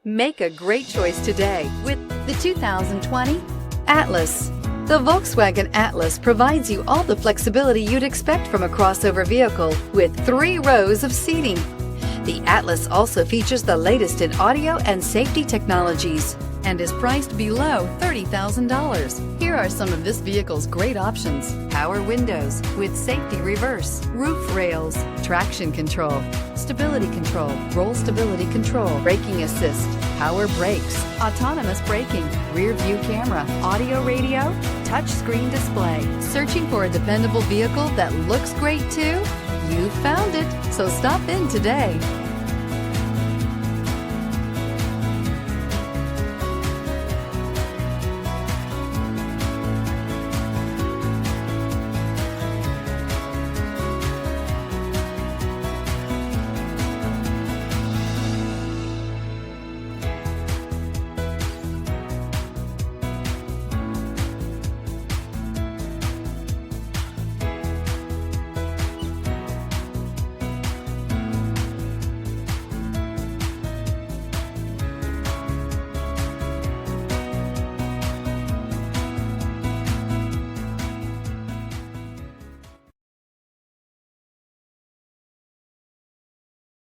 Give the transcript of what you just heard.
Make a great choice today with the 2020 Atlas. The Volkswagen Atlas provides you all the flexibility you'd expect from a crossover vehicle with 3 rows of seating. The Atlas also features the latest in audio and safety technologies and is priced below $30,000. Here are some of this vehicle's great options: power windows with safety reverse, roof rails, traction control, stability control, roll stability control, braking assist, power brakes, autonomous braking, rear view camera, audio radio, touchscreen display. Searching for a dependable vehicle that looks great too? You found it, so stop in today.